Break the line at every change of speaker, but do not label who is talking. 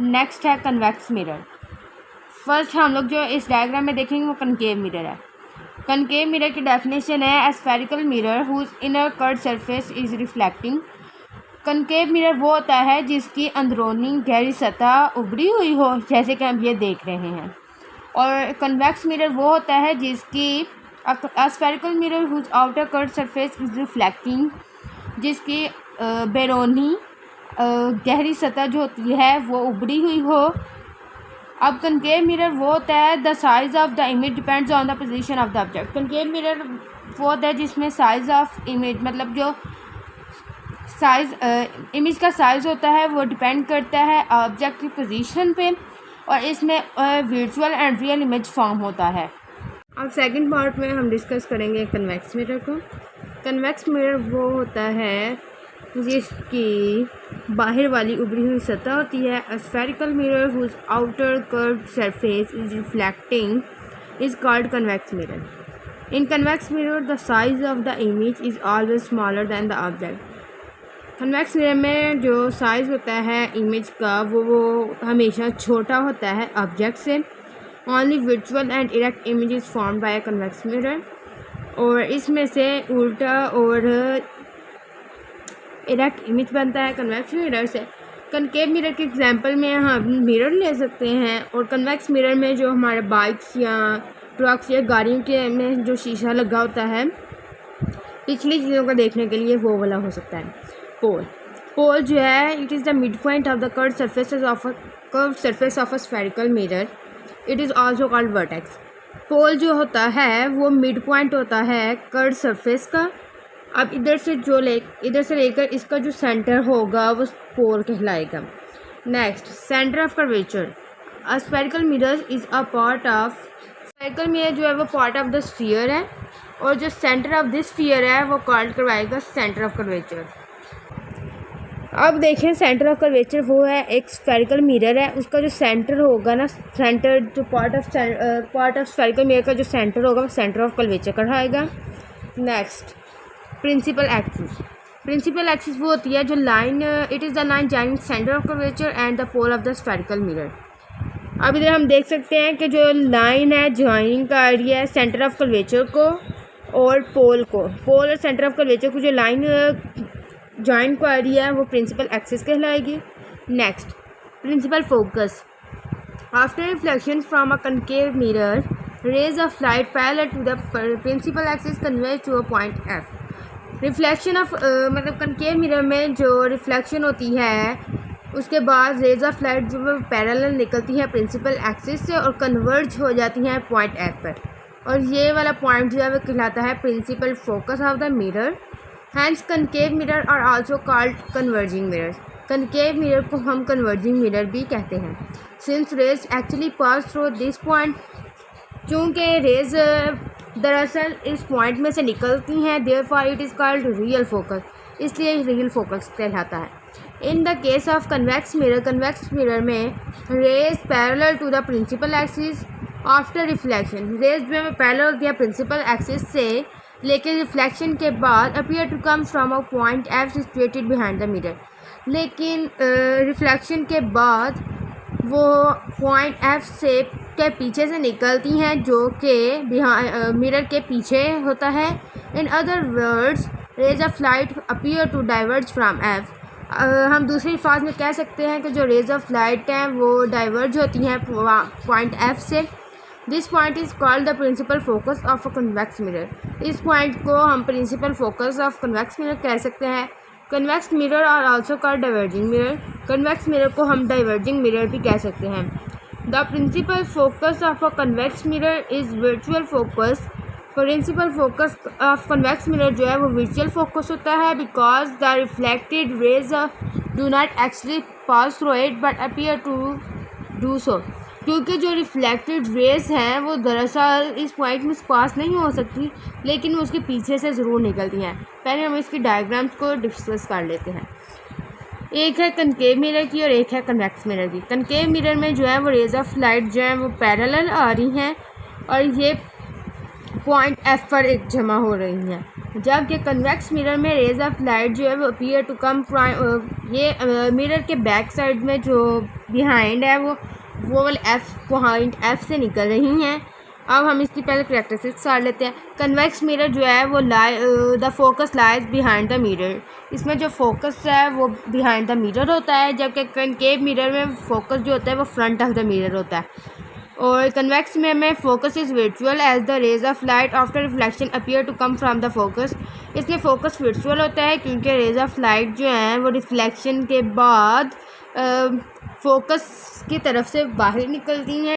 Next है convex mirror. First हम लोग जो इस डायग्राम में देखेंगे वो कनकेव मिरर है। कनकेव मिरर की डेफिनेशन है a spherical mirror whose inner curved surface is reflecting. Concave mirror वो होता है जिसकी अंदरूनी गहरी सतह उभरी हुई हो, जैसे कि हम ये देख रहे हैं। और कन्वेक्स मिरर वो होता है जिसकी spherical mirror whose outer curved surface is reflecting, जिसकी बैरूनी गहरी सतह जो होती है वो उभरी हुई हो। अब कनकेव मिरर वो होता है the size of the image depends on the position of the object. Concave mirror वो होता है जिसमें साइज ऑफ इमेज मतलब जो साइज इमेज का साइज़ होता है वो डिपेंड करता है ऑब्जेक्ट की पोजीशन पे, और इसमें virtual and real image form होता है। अब सेकंड पार्ट में हम डिस्कस करेंगे कन्वेक्स मिरर को। कन्वेक्स मिरर वो होता है जिसकी बाहर वाली उभरी हुई सतह होती है। A spherical mirror whose outer curved surface is reflecting is called convex mirror. In convex mirror the size of the image is always smaller than the object. Convex mirror में जो साइज़ होता है इमेज का वो हमेशा छोटा होता है ऑब्जेक्ट से। Only virtual and erect image is formed by a convex mirror. और इसमें से उल्टा और इरेक्ट इमेज बनता है कन्वेक्स मिरर से। कनकेव मिरर के एग्जांपल में हम मिरर ले सकते हैं, और कन्वेक्स मिरर में जो हमारे बाइक्स या ट्रक्स या गाड़ियों के में जो शीशा लगा होता है पिछली चीज़ों को देखने के लिए वो वाला हो सकता है। पोल जो है it is the mid point of the curved surface of a spherical mirror. It is also called vertex. Pole जो होता है वो मिड पॉइंट होता है कर्व्ड सरफेस का। अब इधर से लेकर इसका जो सेंटर होगा वो पोल कहलाएगा। Next, centre of curvature. A spherical mirror is a part of spherical mirror जो है वो पार्ट ऑफ द स्फीयर है, और जो सेंटर ऑफ दिस स्फीयर है वो कॉल्ड करवाएगा सेंटर ऑफ कर्वेचर। अब देखें सेंटर ऑफ कर्वेचर वो है एक स्फेरिकल मिरर है, उसका जो सेंटर होगा ना, सेंटर जो पार्ट ऑफ स्फेरिकल मिरर का जो सेंटर होगा वो सेंटर ऑफ कर्वेचर कहलाएगा। Next, principal axis. Principal axis वो होती है जो line, it is the line joining centre of curvature and the pole of the spherical mirror. अब इधर हम देख सकते हैं कि जो लाइन है जॉइनिंग का आइडिया है सेंटर ऑफ कर्वेचर को और पोल को। पोल और सेंटर ऑफ कर्वेचर को जो लाइन जॉइंट को आइडिया है वो प्रिंसिपल एक्सिस कहलाएगी। Next, principal focus. After reflection from a concave mirror, rays of light parallel to the principal axis converge to a point F. Reflection of मतलब concave mirror में जो reflection होती है उसके बाद रेज ऑफ लाइट जो है पैरेलल निकलती है प्रिंसिपल एक्सिस से और कन्वर्ज हो जाती हैं पॉइंट एफ पर, और ये वाला पॉइंट जो है वो कहलाता है principal focus of the mirror. Hence concave mirror are also called converging mirrors. Concave mirror को हम कन्वर्जिंग मिरर भी कहते हैं। Since rays actually pass through this point, चूँकि रेज दरअसल इस पॉइंट में से निकलती हैं, therefore it is called real focus, इसलिए रियल फोकस कहलाता है। In the case of convex mirror में rays parallel to the principal axis after reflection. Rays जो है पैरेलल होती है प्रिंसिपल एक्सिस से, लेकिन रिफ्लेक्शन के बाद appear to come from a point F situated behind the mirror. लेकिन रिफ्लेक्शन के बाद वो पॉइंट एफ से के पीछे से निकलती हैं जो कि मिरर के पीछे होता है। In other words, rays of light appear to diverge from F. हम दूसरी अल्फाज में कह सकते हैं कि जो रेज ऑफ लाइट हैं वो डाइवर्ज होती हैं पॉइंट एफ से। This point is called the principal focus of a convex mirror. इस पॉइंट को हम principal focus of convex mirror कह सकते हैं। Convex mirror are also called diverging mirror. Convex mirror को हम डाइवर्जिंग मिरर भी कह सकते हैं। The principal focus of a convex mirror is virtual focus. Principal focus of convex mirror जो है वो वर्चुअल फोकस होता है, because the reflected rays do not actually pass through it but appear to do so. क्योंकि जो reflected raise हैं वो दरअसल इस पॉइंट में पास नहीं हो सकती, लेकिन वो उसके पीछे से ज़रूर निकलती हैं। पहले हम इसकी डायग्राम्स को डिस्कस कर लेते हैं। एक है कनकेव मिरर की और एक है कन्वेक्स मिरर की। कनकेव मिरर में जो है वो रेज ऑफ लाइट जो है वो पैरेलल आ रही हैं और ये पॉइंट एफ पर एक जमा हो रही हैं, जबकि कन्वेक्स मिरर में रेज ऑफ लाइट जो है वो अपीयर टू कम ये मिरर के बैक साइड में जो बिहाइंड है वो वाले पॉइंट एफ से निकल रही हैं। अब हम इसकी पहले करैक्टरिस्टिक्स कर लेते हैं। कन्वेक्स मिरर जो है वो the focus lies behind the mirror, इसमें जो फोकस है वो बिहाइंड द मिरर होता है, जबकि कनकेव मिरर में फोकस जो होता है वो फ्रंट ऑफ द मिरर होता है। और कन्वेक्स मिरर में focus is virtual as the rays of light after reflection appear to come from the focus, इसमें फोकस वर्चुअल होता है क्योंकि रेज ऑफ लाइट जो हैं वो रिफ्लेक्शन के बाद फोकस की तरफ से बाहर निकलती हैं।